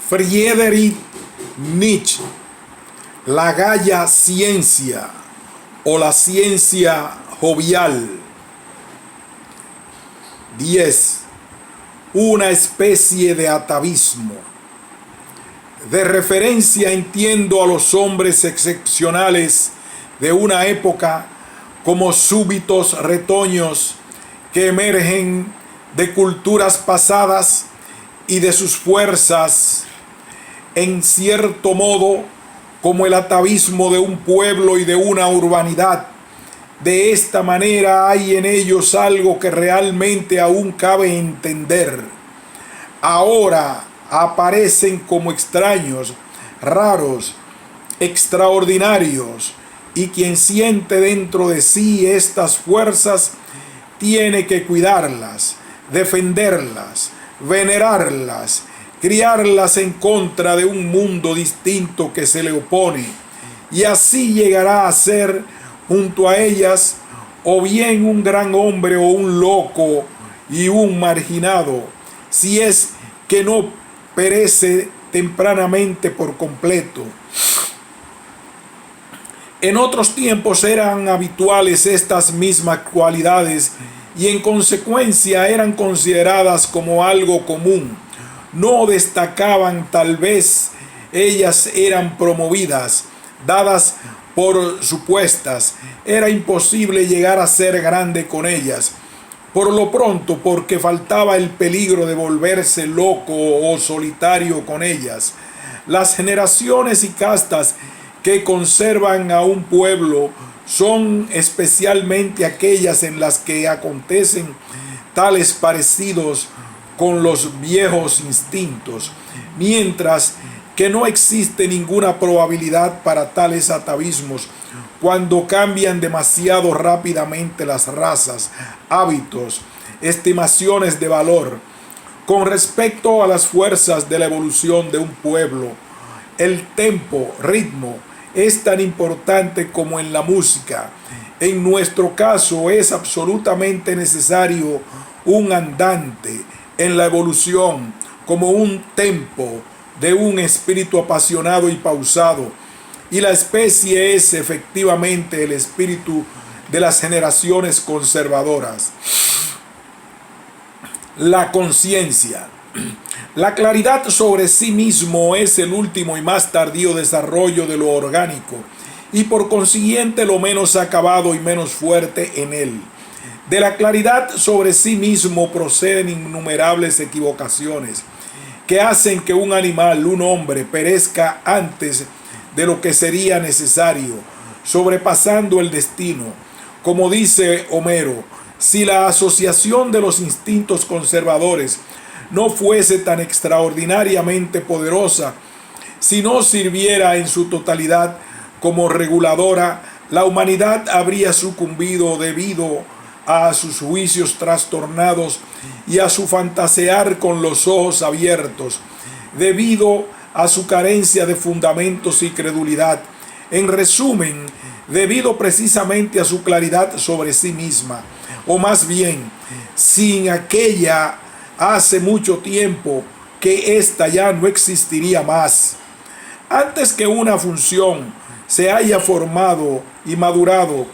Friedrich Nietzsche, la Gaia Ciencia o la ciencia jovial. 10. Una especie de atavismo. De referencia entiendo a los hombres excepcionales de una época como súbitos retoños que emergen de culturas pasadas y de sus fuerzas, en cierto modo como el atavismo de un pueblo y de una urbanidad. De esta manera hay en ellos algo que realmente aún cabe entender. Ahora aparecen como extraños, raros, extraordinarios, y quien siente dentro de sí estas fuerzas tiene que cuidarlas, defenderlas, venerarlas, criarlas en contra de un mundo distinto que se le opone, y así llegará a ser junto a ellas o bien un gran hombre o un loco y un marginado, si es que no perece tempranamente por completo. En otros tiempos eran habituales estas mismas cualidades y en consecuencia eran consideradas como algo común. No destacaban, tal vez ellas eran promovidas, dadas por supuestas. Era imposible llegar a ser grande con ellas. Por lo pronto, porque faltaba el peligro de volverse loco o solitario con ellas. Las generaciones y castas que conservan a un pueblo son especialmente aquellas en las que acontecen tales parecidos con los viejos instintos, mientras que no existe ninguna probabilidad para tales atavismos cuando cambian demasiado rápidamente las razas, hábitos, estimaciones de valor. Con respecto a las fuerzas de la evolución de un pueblo, el tempo, ritmo, es tan importante como en la música. En nuestro caso es absolutamente necesario un andante en la evolución, como un tempo de un espíritu apasionado y pausado, y la especie es efectivamente el espíritu de las generaciones conservadoras. La conciencia. La claridad sobre sí mismo es el último y más tardío desarrollo de lo orgánico, y por consiguiente lo menos acabado y menos fuerte en él. De la claridad sobre sí mismo proceden innumerables equivocaciones que hacen que un animal, un hombre, perezca antes de lo que sería necesario, sobrepasando el destino. Como dice Homero, si la asociación de los instintos conservadores no fuese tan extraordinariamente poderosa, si no sirviera en su totalidad como reguladora, la humanidad habría sucumbido debido a sus juicios trastornados y a su fantasear con los ojos abiertos, debido a su carencia de fundamentos y credulidad. En resumen, debido precisamente a su claridad sobre sí misma, o más bien, sin aquella hace mucho tiempo que ésta ya no existiría más. Antes que una función se haya formado y madurado,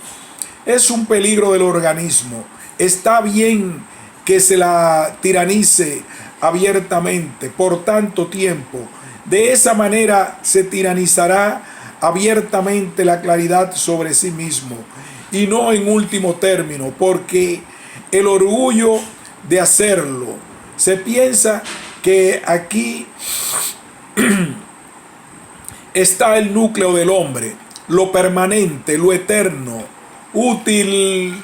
es un peligro del organismo. Está bien que se la tiranice abiertamente por tanto tiempo. De esa manera se tiranizará abiertamente la claridad sobre sí mismo, y no en último término, porque el orgullo de hacerlo. Se piensa que aquí está el núcleo del hombre, lo permanente, lo eterno, útil,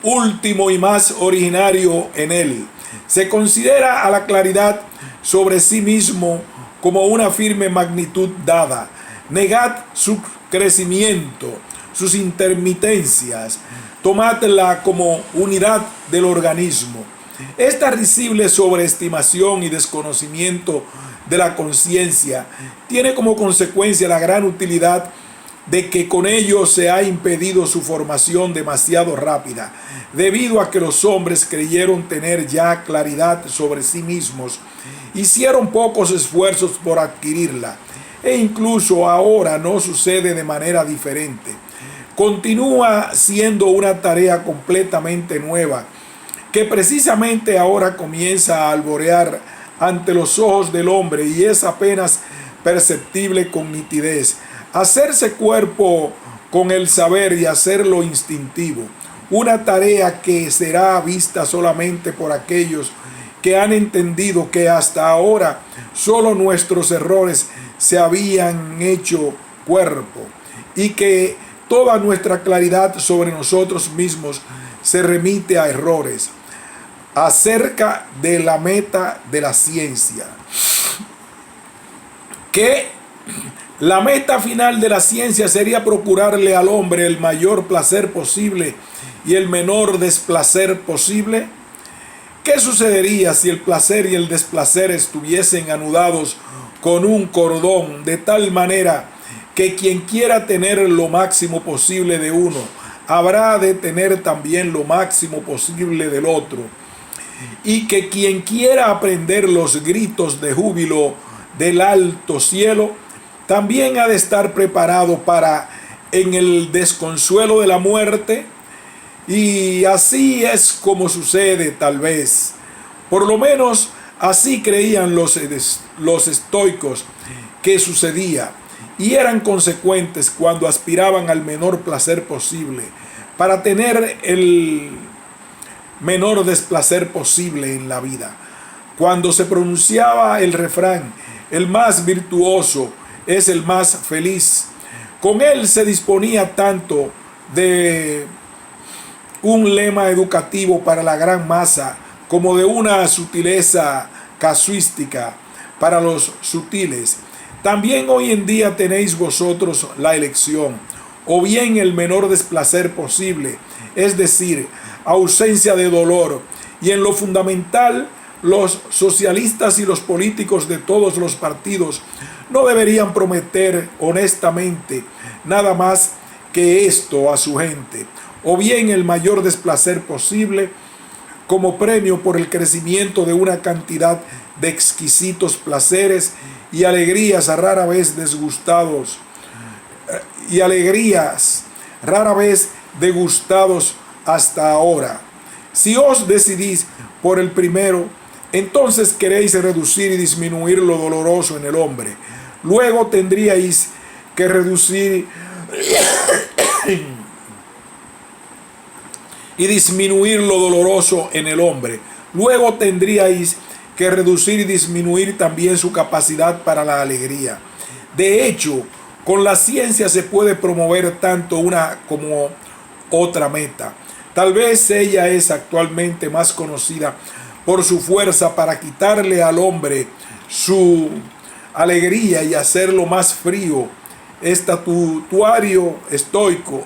último y más originario en él. Se considera a la claridad sobre sí mismo como una firme magnitud dada. Negad su crecimiento, sus intermitencias, tomadla como unidad del organismo. Esta risible sobreestimación y desconocimiento de la conciencia tiene como consecuencia la gran utilidad de que con ello se ha impedido su formación demasiado rápida, debido a que los hombres creyeron tener ya claridad sobre sí mismos hicieron pocos esfuerzos por adquirirla, e incluso ahora no sucede de manera diferente. Continúa siendo una tarea completamente nueva, que precisamente ahora comienza a alborear ante los ojos del hombre y es apenas perceptible con nitidez. Hacerse cuerpo con el saber y hacerlo instintivo. Una tarea que será vista solamente por aquellos que han entendido que hasta ahora solo nuestros errores se habían hecho cuerpo y que toda nuestra claridad sobre nosotros mismos se remite a errores. Acerca de la meta de la ciencia, que la meta final de la ciencia sería procurarle al hombre el mayor placer posible y el menor desplacer posible. ¿Qué sucedería si el placer y el desplacer estuviesen anudados con un cordón de tal manera que quien quiera tener lo máximo posible de uno habrá de tener también lo máximo posible del otro? Y que quien quiera aprender los gritos de júbilo del alto cielo, también ha de estar preparado para en el desconsuelo de la muerte. Y así es como sucede, tal vez. Por lo menos así creían los estoicos que sucedía, y eran consecuentes cuando aspiraban al menor placer posible, para tener el menor desplacer posible en la vida. Cuando se pronunciaba el refrán, el más virtuoso es el más feliz, con él se disponía tanto de un lema educativo para la gran masa como de una sutileza casuística para los sutiles. También hoy en día tenéis vosotros la elección, o bien el menor desplacer posible, es decir, ausencia de dolor, y en lo fundamental, los socialistas y los políticos de todos los partidos no deberían prometer honestamente nada más que esto a su gente, o bien el mayor desplacer posible como premio por el crecimiento de una cantidad de exquisitos placeres y alegrías rara vez desgustados, hasta ahora. Si os decidís por el primero, entonces queréis reducir y disminuir lo doloroso en el hombre. Luego tendríais que reducir y disminuir lo doloroso en el hombre. Luego tendríais que reducir y disminuir también su capacidad para la alegría. De hecho, con la ciencia se puede promover tanto una como otra meta. Tal vez ella es actualmente más conocida por su fuerza para quitarle al hombre su alegría y hacerlo más frío, estatuario, estoico.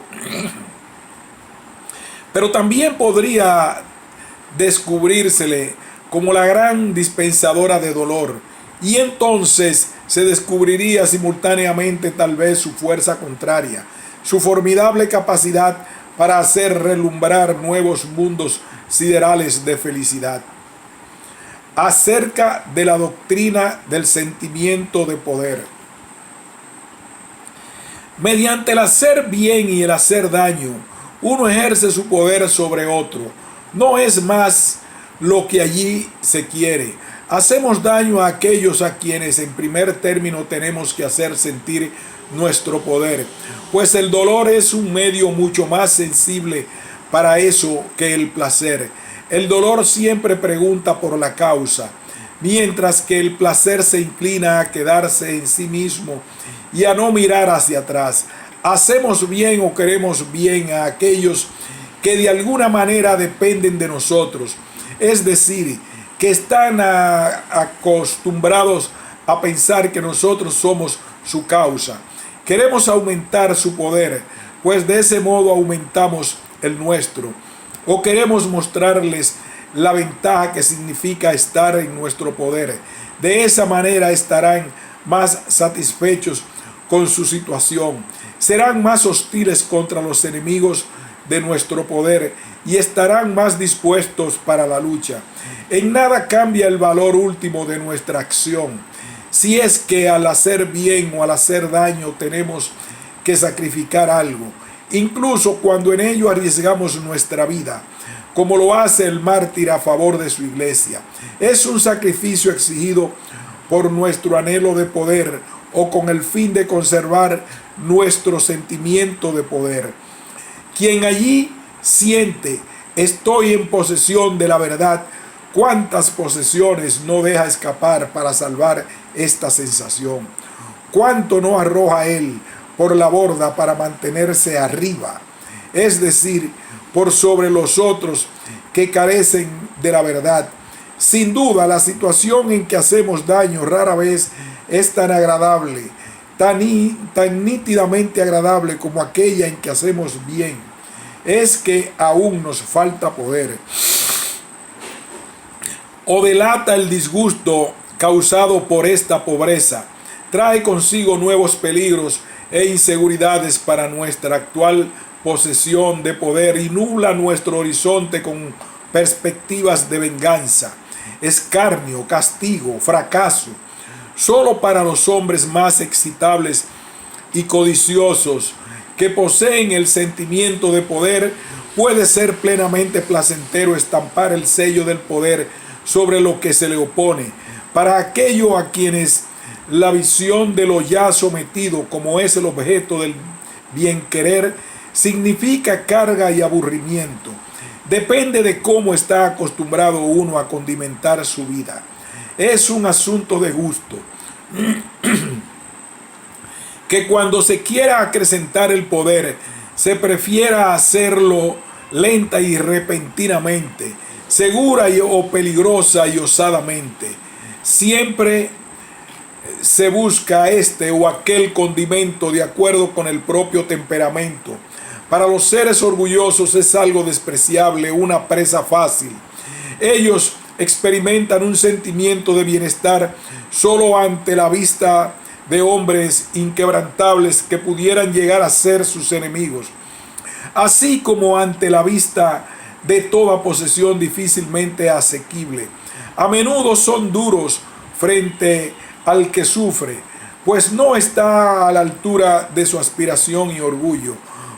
Pero también podría descubrírsele como la gran dispensadora de dolor, y entonces se descubriría simultáneamente tal vez su fuerza contraria, su formidable capacidad para hacer relumbrar nuevos mundos siderales de felicidad. Acerca de la doctrina del sentimiento de poder. Mediante el hacer bien y el hacer daño, uno ejerce su poder sobre otro. No es más lo que allí se quiere. Hacemos daño a aquellos a quienes en primer término tenemos que hacer sentir nuestro poder, pues el dolor es un medio mucho más sensible para eso que el placer. El dolor siempre pregunta por la causa, mientras que el placer se inclina a quedarse en sí mismo y a no mirar hacia atrás. Hacemos bien o queremos bien a aquellos que de alguna manera dependen de nosotros, es decir, que están acostumbrados a pensar que nosotros somos su causa. Queremos aumentar su poder, pues de ese modo aumentamos el nuestro. O queremos mostrarles la ventaja que significa estar en nuestro poder. De esa manera estarán más satisfechos con su situación. Serán más hostiles contra los enemigos de nuestro poder y estarán más dispuestos para la lucha. En nada cambia el valor último de nuestra acción. Si es que al hacer bien o al hacer daño tenemos que sacrificar algo, incluso cuando en ello arriesgamos nuestra vida, como lo hace el mártir a favor de su iglesia. Es un sacrificio exigido por nuestro anhelo de poder o con el fin de conservar nuestro sentimiento de poder. Quien allí siente, estoy en posesión de la verdad, ¿cuántas posesiones no deja escapar para salvar esta sensación? ¿Cuánto no arroja él por la borda para mantenerse arriba? Es decir, por sobre los otros que carecen de la verdad. Sin duda, la situación en que hacemos daño rara vez es tan agradable, tan nítidamente agradable como aquella en que hacemos bien. Es que aún nos falta poder. O delata el disgusto causado por esta pobreza. Trae consigo nuevos peligros e inseguridades para nuestra actual posesión de poder y nubla nuestro horizonte con perspectivas de venganza, escarnio, castigo, fracaso. Solo para los hombres más excitables y codiciosos que poseen el sentimiento de poder puede ser plenamente placentero estampar el sello del poder sobre lo que se le opone. Para aquello a quienes la visión de lo ya sometido, como es el objeto del bien querer, significa carga y aburrimiento. Depende de cómo está acostumbrado uno a condimentar su vida. Es un asunto de gusto. Que cuando se quiera acrecentar el poder, se prefiera hacerlo lenta y repentinamente, segura o peligrosa y osadamente. Siempre se busca este o aquel condimento de acuerdo con el propio temperamento. Para los seres orgullosos es algo despreciable, una presa fácil. Ellos experimentan un sentimiento de bienestar solo ante la vista de hombres inquebrantables que pudieran llegar a ser sus enemigos, así como ante la vista de toda posesión difícilmente asequible. A menudo son duros frente al que sufre, pues no está a la altura de su aspiración y orgullo,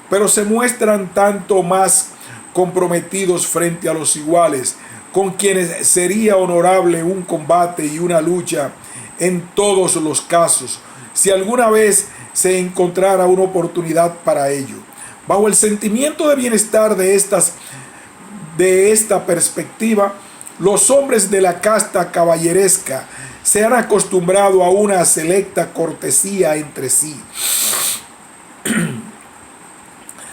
pero se muestran tanto más comprometidos frente a los iguales, con quienes sería honorable un combate y una lucha en todos los casos, si alguna vez se encontrara una oportunidad para ello. Bajo el sentimiento de bienestar de esta perspectiva, los hombres de la casta caballeresca se han acostumbrado a una selecta cortesía entre sí.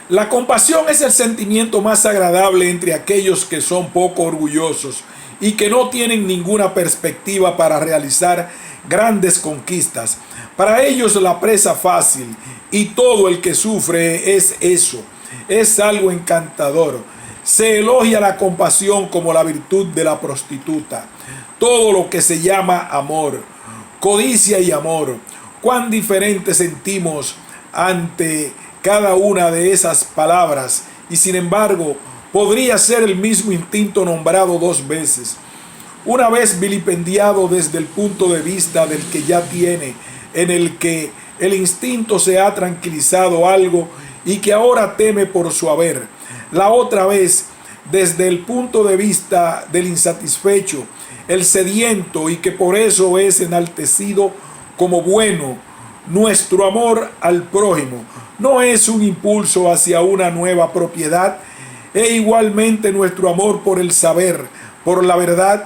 La compasión es el sentimiento más agradable entre aquellos que son poco orgullosos y que no tienen ninguna perspectiva para realizar grandes conquistas. Para ellos la presa fácil y todo el que sufre es eso, es algo encantador. Se elogia la compasión como la virtud de la prostituta. Todo lo que se llama amor, codicia y amor, cuán diferente sentimos ante cada una de esas palabras, y sin embargo podría ser el mismo instinto nombrado dos veces. Una vez vilipendiado desde el punto de vista del que ya tiene, en el que el instinto se ha tranquilizado algo y que ahora teme por su haber. La otra vez desde el punto de vista del insatisfecho, el sediento, y que por eso es enaltecido como bueno. Nuestro amor al prójimo no es un impulso hacia una nueva propiedad, e igualmente nuestro amor por el saber, por la verdad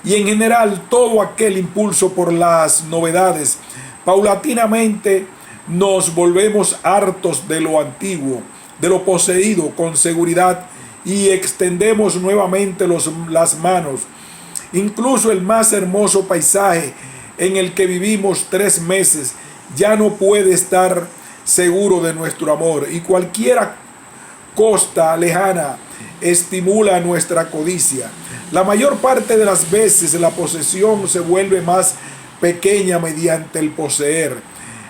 y en general todo aquel impulso por las novedades. Paulatinamente nos volvemos hartos de lo antiguo, de lo poseído con seguridad, y extendemos nuevamente las manos. Incluso el más hermoso paisaje en el que vivimos 3 meses ya no puede estar seguro de nuestro amor, y cualquier costa lejana estimula nuestra codicia. La mayor parte de las veces la posesión se vuelve más pequeña mediante el poseer.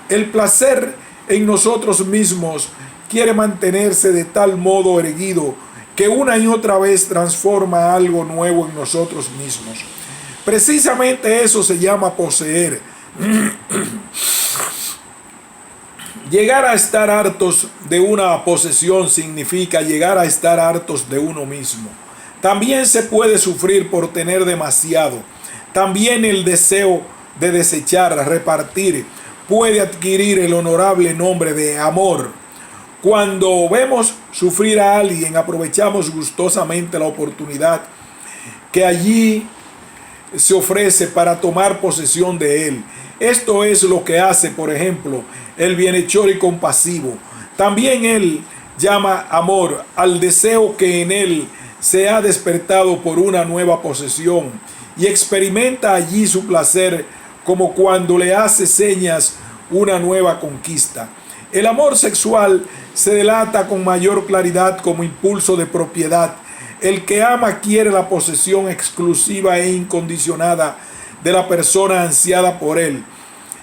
El placer en nosotros mismos quiere mantenerse de tal modo erguido que una y otra vez transforma algo nuevo en nosotros mismos. Precisamente eso se llama poseer. Llegar a estar hartos de una posesión significa llegar a estar hartos de uno mismo. También se puede sufrir por tener demasiado. También el deseo de desechar, repartir, puede adquirir el honorable nombre de amor. Cuando vemos sufrir a alguien, aprovechamos gustosamente la oportunidad que allí se ofrece para tomar posesión de él. Esto es lo que hace, por ejemplo, el bienhechor y compasivo. También él llama amor al deseo que en él se ha despertado por una nueva posesión y experimenta allí su placer como cuando le hace señas una nueva conquista. El amor sexual se delata con mayor claridad como impulso de propiedad. El que ama quiere la posesión exclusiva e incondicionada de la persona ansiada por él.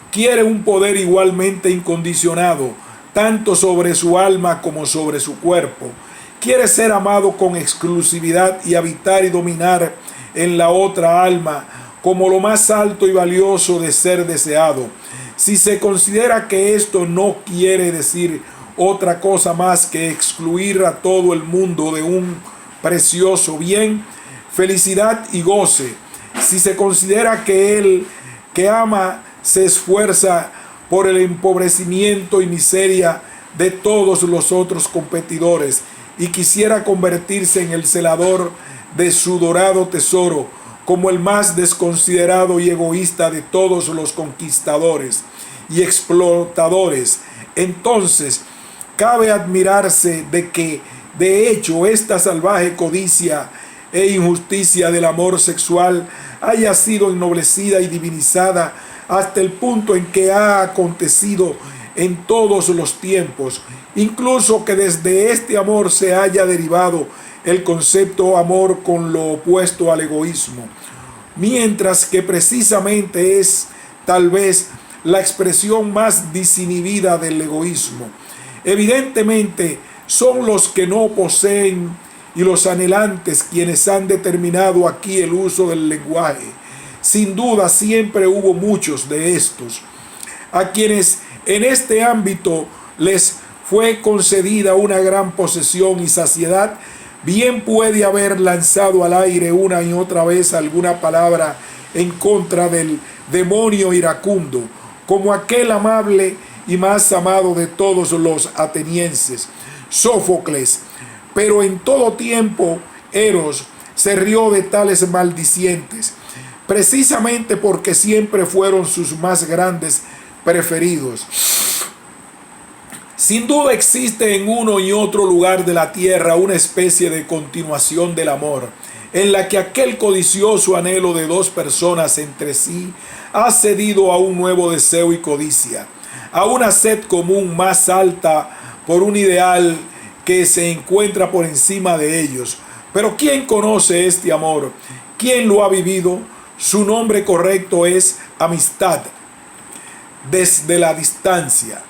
Quiere un poder igualmente incondicionado, tanto sobre su alma como sobre su cuerpo. Quiere ser amado con exclusividad y habitar y dominar en la otra alma como lo más alto y valioso de ser deseado. Si se considera que esto no quiere decir otra cosa más que excluir a todo el mundo de un precioso bien, felicidad y goce, si se considera que el que ama se esfuerza por el empobrecimiento y miseria de todos los otros competidores y quisiera convertirse en el celador de su dorado tesoro, como el más desconsiderado y egoísta de todos los conquistadores y explotadores, entonces cabe admirarse de que, de hecho, esta salvaje codicia e injusticia del amor sexual haya sido ennoblecida y divinizada hasta el punto en que ha acontecido en todos los tiempos, incluso que desde este amor se haya derivado el concepto amor con lo opuesto al egoísmo, mientras que precisamente es tal vez la expresión más desinhibida del egoísmo. Evidentemente son los que no poseen y los anhelantes quienes han determinado aquí el uso del lenguaje. Sin duda siempre hubo muchos de estos, a quienes en este ámbito les fue concedida una gran posesión y saciedad. Bien puede haber lanzado al aire una y otra vez alguna palabra en contra del demonio iracundo, como aquel amable y más amado de todos los atenienses, Sófocles. Pero en todo tiempo Eros se rió de tales maldicientes, precisamente porque siempre fueron sus más grandes preferidos. Sin duda existe en uno y otro lugar de la tierra una especie de continuación del amor, en la que aquel codicioso anhelo de dos personas entre sí ha cedido a un nuevo deseo y codicia, a una sed común más alta por un ideal que se encuentra por encima de ellos. Pero ¿quién conoce este amor? ¿Quién lo ha vivido? Su nombre correcto es amistad, desde la distancia.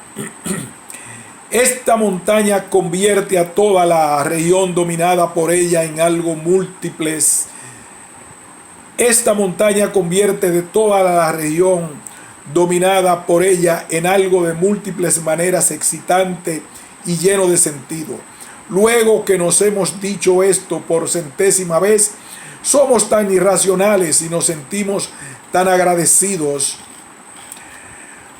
Esta montaña convierte a toda la región dominada por ella en algo múltiples. Esta montaña convierte de toda la región dominada por ella en algo de múltiples maneras excitante y lleno de sentido. Luego que nos hemos dicho esto por centésima vez, somos tan irracionales y nos sentimos tan agradecidos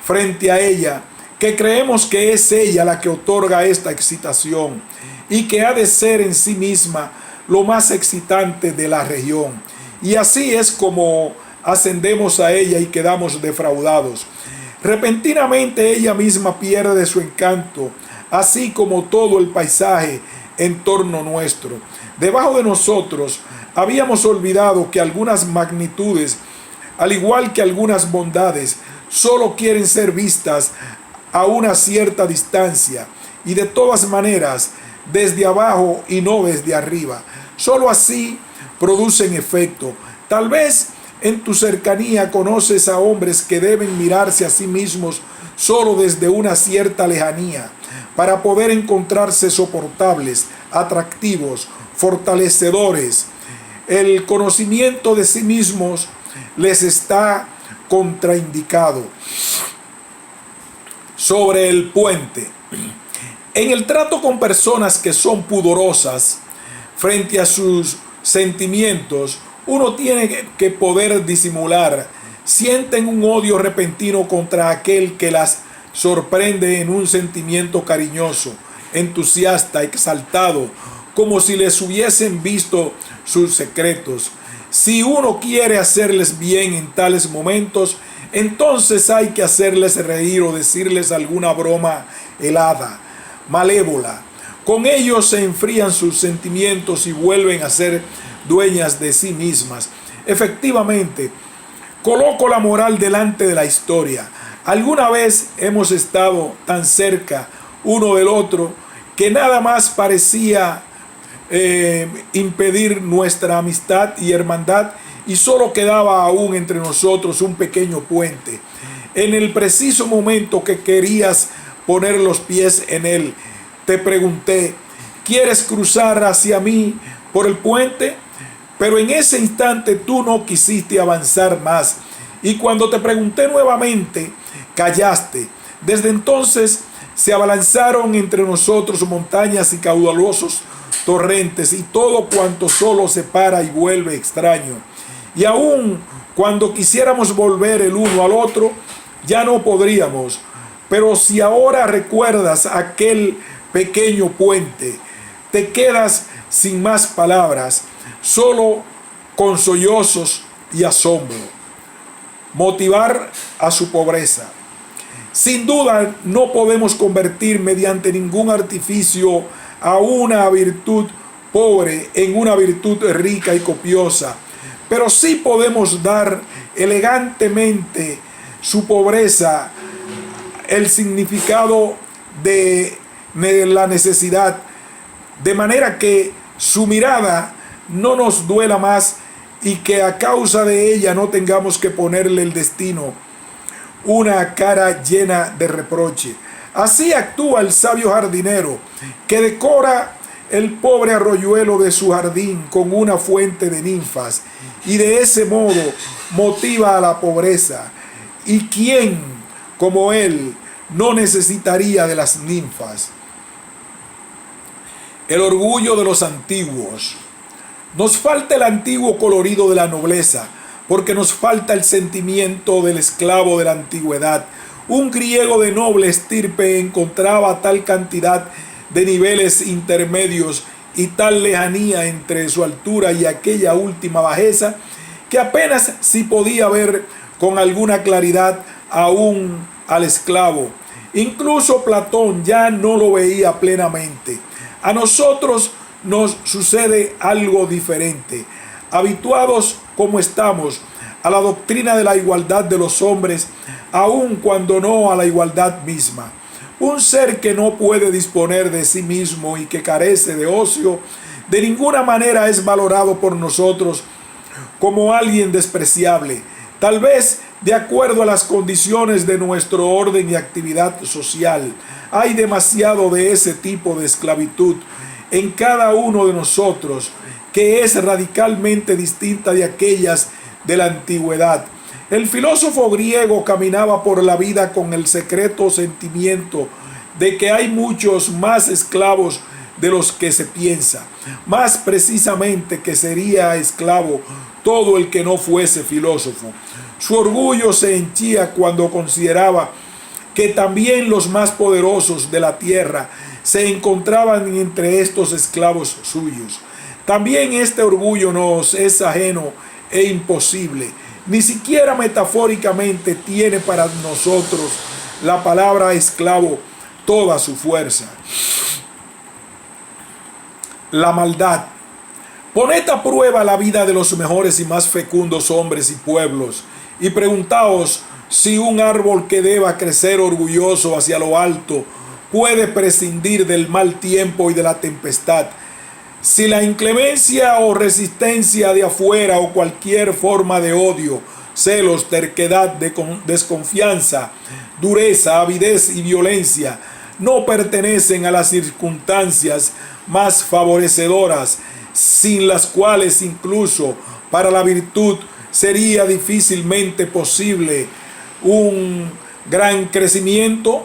frente a ella, que creemos que es ella la que otorga esta excitación y que ha de ser en sí misma lo más excitante de la región. Y así es como ascendemos a ella y quedamos defraudados. Repentinamente ella misma pierde su encanto, así como todo el paisaje en torno nuestro. Debajo de nosotros habíamos olvidado que algunas magnitudes, al igual que algunas bondades, solo quieren ser vistas a una cierta distancia y de todas maneras desde abajo y no desde arriba. Solo así producen efecto. Tal vez en tu cercanía conoces a hombres que deben mirarse a sí mismos solo desde una cierta lejanía para poder encontrarse soportables, atractivos, fortalecedores. El conocimiento de sí mismos les está contraindicado. Sobre el puente. En el trato con personas que son pudorosas frente a sus sentimientos, uno tiene que poder disimular. Sienten un odio repentino contra aquel que las sorprende en un sentimiento cariñoso, entusiasta, exaltado, como si les hubiesen visto sus secretos. Si uno quiere hacerles bien en tales momentos, entonces hay que hacerles reír o decirles alguna broma helada, malévola. Con ellos se enfrían sus sentimientos y vuelven a ser dueñas de sí mismas. Efectivamente, coloco la moral delante de la historia. Alguna vez hemos estado tan cerca uno del otro que nada más parecía impedir nuestra amistad y hermandad, y solo quedaba aún entre nosotros un pequeño puente. En el preciso momento que querías poner los pies en él, te pregunté: ¿quieres cruzar hacia mí por el puente? Pero en ese instante tú no quisiste avanzar más, y cuando te pregunté nuevamente, callaste. Desde entonces se abalanzaron entre nosotros montañas y caudalosos torrentes y todo cuanto solo separa y vuelve extraño. Y aun cuando quisiéramos volver el uno al otro, ya no podríamos. Pero si ahora recuerdas aquel pequeño puente, te quedas sin más palabras, solo con sollozos y asombro. Motivar a su pobreza. Sin duda no podemos convertir mediante ningún artificio a una virtud pobre en una virtud rica y copiosa, pero sí podemos dar elegantemente su pobreza el significado de la necesidad, de manera que su mirada no nos duela más y que a causa de ella no tengamos que ponerle el destino una cara llena de reproche. Así actúa el sabio jardinero, que decora el pobre arroyuelo de su jardín con una fuente de ninfas, y de ese modo motiva a la pobreza. ¿Y quién, como él, no necesitaría de las ninfas? El orgullo de los antiguos. Nos falta el antiguo colorido de la nobleza, porque nos falta el sentimiento del esclavo de la antigüedad. Un griego de noble estirpe encontraba tal cantidad de niveles intermedios y tal lejanía entre su altura y aquella última bajeza, que apenas si podía ver con alguna claridad aún al esclavo. Incluso Platón ya no lo veía plenamente. A nosotros nos sucede algo diferente. Habituados como estamos a la doctrina de la igualdad de los hombres, aun cuando no a la igualdad misma. Un ser que no puede disponer de sí mismo y que carece de ocio, de ninguna manera es valorado por nosotros como alguien despreciable. Tal vez de acuerdo a las condiciones de nuestro orden y actividad social. Hay demasiado de ese tipo de esclavitud en cada uno de nosotros, que es radicalmente distinta de aquellas de la antigüedad. El filósofo griego caminaba por la vida con el secreto sentimiento de que hay muchos más esclavos de los que se piensa, más precisamente que sería esclavo todo el que no fuese filósofo. Su orgullo se henchía cuando consideraba que también los más poderosos de la tierra se encontraban entre estos esclavos suyos. También este orgullo nos es ajeno e imposible. Ni siquiera metafóricamente tiene para nosotros la palabra esclavo toda su fuerza. La maldad. Poned a prueba la vida de los mejores y más fecundos hombres y pueblos, y preguntaos si un árbol que deba crecer orgulloso hacia lo alto puede prescindir del mal tiempo y de la tempestad. Si la inclemencia o resistencia de afuera o cualquier forma de odio, celos, terquedad, desconfianza, dureza, avidez y violencia no pertenecen a las circunstancias más favorecedoras, sin las cuales incluso para la virtud sería difícilmente posible un gran crecimiento.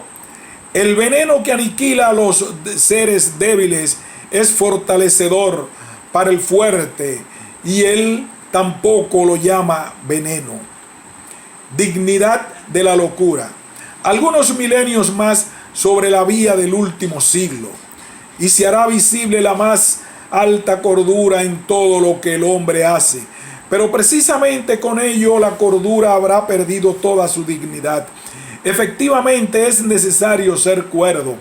El veneno que aniquila a los seres débiles es fortalecedor para el fuerte, y él tampoco lo llama veneno. Dignidad de la locura. Algunos milenios más sobre la vía del último siglo, y se hará visible la más alta cordura en todo lo que el hombre hace. Pero precisamente con ello la cordura habrá perdido toda su dignidad. Efectivamente es necesario ser cuerdo,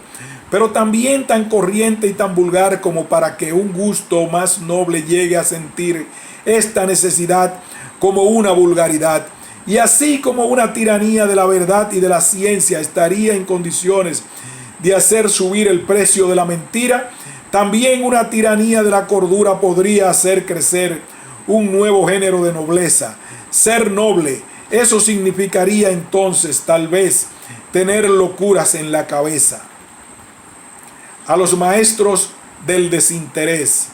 pero también tan corriente y tan vulgar como para que un gusto más noble llegue a sentir esta necesidad como una vulgaridad. Y así como una tiranía de la verdad y de la ciencia estaría en condiciones de hacer subir el precio de la mentira, también una tiranía de la cordura podría hacer crecer un nuevo género de nobleza. Ser noble, eso significaría entonces tal vez tener locuras en la cabeza. A los maestros del desinterés.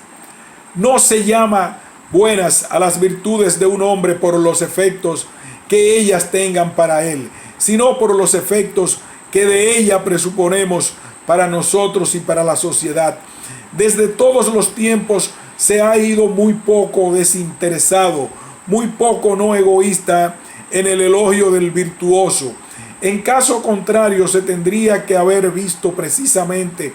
No se llama buenas a las virtudes de un hombre por los efectos que ellas tengan para él, sino por los efectos que de ella presuponemos para nosotros y para la sociedad. Desde todos los tiempos se ha ido muy poco desinteresado, muy poco no egoísta en el elogio del virtuoso. En caso contrario, se tendría que haber visto precisamente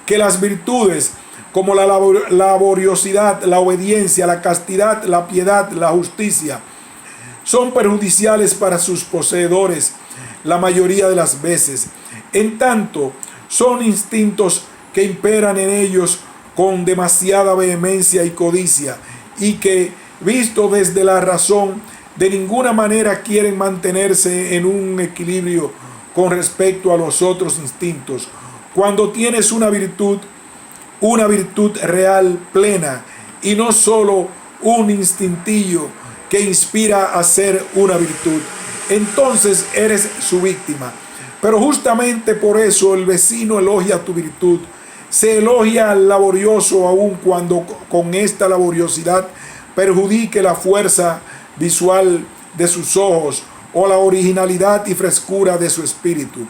que las virtudes como la laboriosidad, la obediencia, la castidad, la piedad, la justicia, son perjudiciales para sus poseedores la mayoría de las veces. En tanto, son instintos que imperan en ellos con demasiada vehemencia y codicia, y que, visto desde la razón, de ninguna manera quieren mantenerse en un equilibrio con respecto a los otros instintos. Cuando tienes una virtud real, plena, y no solo un instintillo que inspira a ser una virtud, entonces eres su víctima. Pero justamente por eso el vecino elogia tu virtud. Se elogia al laborioso aun cuando con esta laboriosidad perjudique la fuerza visual de sus ojos o la originalidad y frescura de su espíritu.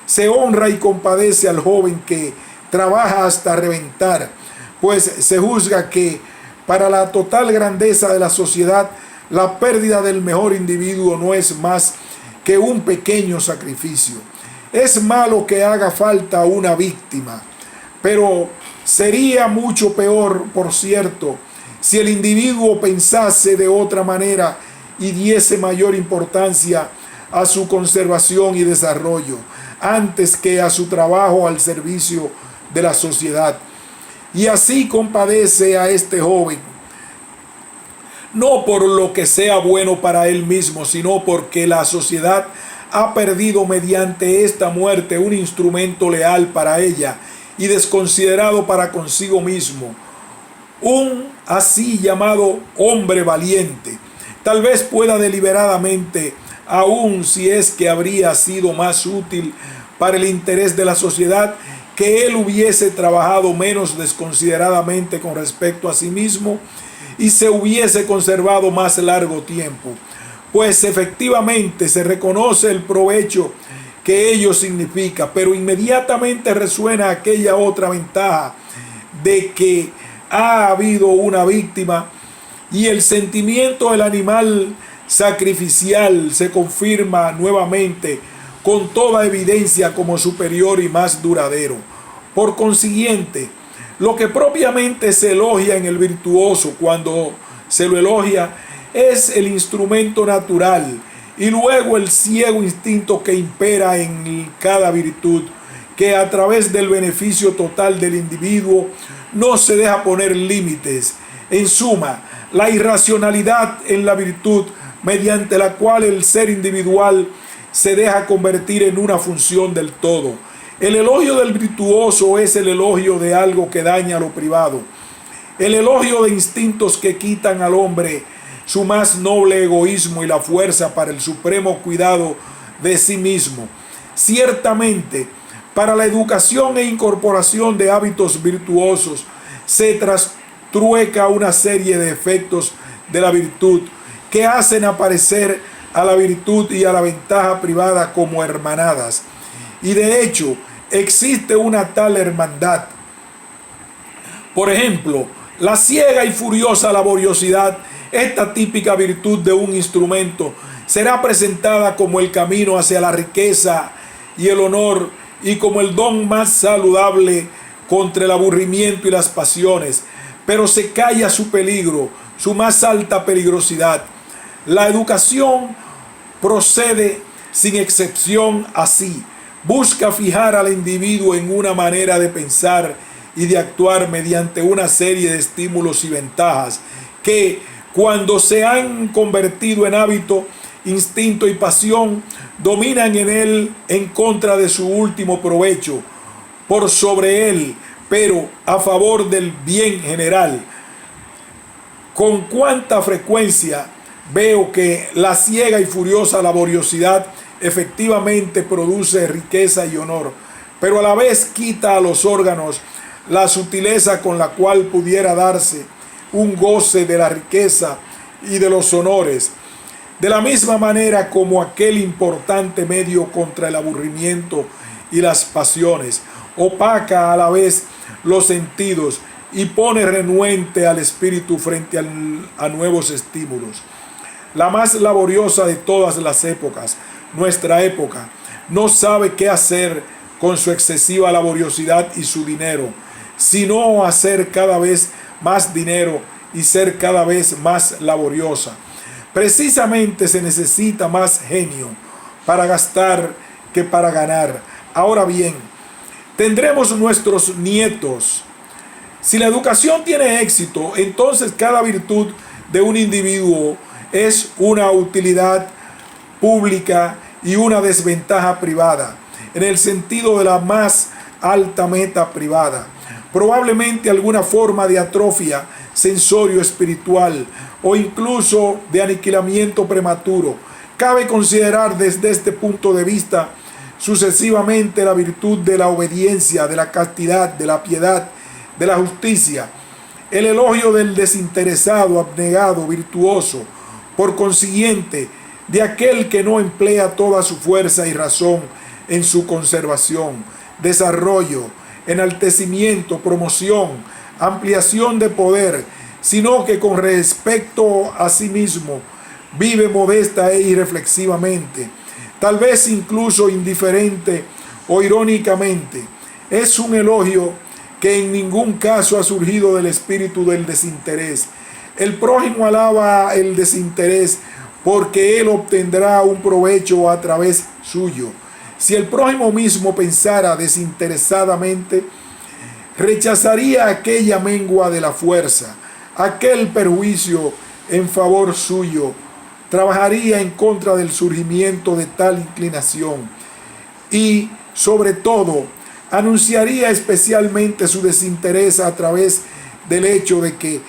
Se honra y compadece al joven que trabaja hasta reventar, pues se juzga que para la total grandeza de la sociedad la pérdida del mejor individuo no es más que un pequeño sacrificio. Es malo que haga falta una víctima, pero sería mucho peor, por cierto, si el individuo pensase de otra manera y diese mayor importancia a su conservación y desarrollo, antes que a su trabajo al servicio de la sociedad. Y así compadece a este joven, no por lo que sea bueno para él mismo, sino porque la sociedad ha perdido mediante esta muerte un instrumento leal para ella y desconsiderado para consigo mismo, un así llamado hombre valiente. Tal vez pueda deliberadamente, aun si es que habría sido más útil para el interés de la sociedad, que él hubiese trabajado menos desconsideradamente con respecto a sí mismo y se hubiese conservado más largo tiempo, pues efectivamente se reconoce el provecho que ello significa, pero inmediatamente resuena aquella otra ventaja de que ha habido una víctima y el sentimiento del animal sacrificial se confirma nuevamente con toda evidencia como superior y más duradero. Por consiguiente, lo que propiamente se elogia en el virtuoso cuando se lo elogia es el instrumento natural y luego el ciego instinto que impera en cada virtud, que a través del beneficio total del individuo no se deja poner límites. En suma, la irracionalidad en la virtud mediante la cual el ser individual se deja convertir en una función del todo. El elogio del virtuoso es el elogio de algo que daña a lo privado, el elogio de instintos que quitan al hombre su más noble egoísmo y la fuerza para el supremo cuidado de sí mismo. Ciertamente, para la educación e incorporación de hábitos virtuosos se trueca una serie de efectos de la virtud que hacen aparecer a la virtud y a la ventaja privada como hermanadas. Y de hecho, existe una tal hermandad. Por ejemplo, la ciega y furiosa laboriosidad, esta típica virtud de un instrumento, será presentada como el camino hacia la riqueza y el honor y como el don más saludable contra el aburrimiento y las pasiones, pero se calla su peligro, su más alta peligrosidad. La educación procede sin excepción así. Busca fijar al individuo en una manera de pensar y de actuar mediante una serie de estímulos y ventajas que, cuando se han convertido en hábito, instinto y pasión, dominan en él en contra de su último provecho, por sobre él, pero a favor del bien general. Con cuánta frecuencia veo que la ciega y furiosa laboriosidad efectivamente produce riqueza y honor, pero a la vez quita a los órganos la sutileza con la cual pudiera darse un goce de la riqueza y de los honores. De la misma manera como aquel importante medio contra el aburrimiento y las pasiones, opaca a la vez los sentidos y pone renuente al espíritu frente a nuevos estímulos. La más laboriosa de todas las épocas, nuestra época, no sabe qué hacer con su excesiva laboriosidad y su dinero, sino hacer cada vez más dinero y ser cada vez más laboriosa. Precisamente se necesita más genio para gastar que para ganar. Ahora bien, tendremos nuestros nietos. Si la educación tiene éxito, entonces cada virtud de un individuo es una utilidad pública y una desventaja privada, en el sentido de la más alta meta privada. Probablemente alguna forma de atrofia sensorio espiritual o incluso de aniquilamiento prematuro. Cabe considerar desde este punto de vista sucesivamente la virtud de la obediencia, de la castidad, de la piedad, de la justicia, el elogio del desinteresado, abnegado, virtuoso, por consiguiente, de aquel que no emplea toda su fuerza y razón en su conservación, desarrollo, enaltecimiento, promoción, ampliación de poder, sino que con respecto a sí mismo vive modesta e irreflexivamente, tal vez incluso indiferente o irónicamente. Es un elogio que en ningún caso ha surgido del espíritu del desinterés. El prójimo alaba el desinterés porque él obtendrá un provecho a través suyo. Si el prójimo mismo pensara desinteresadamente, rechazaría aquella mengua de la fuerza, aquel perjuicio en favor suyo, trabajaría en contra del surgimiento de tal inclinación y, sobre todo, anunciaría especialmente su desinterés a través del hecho de que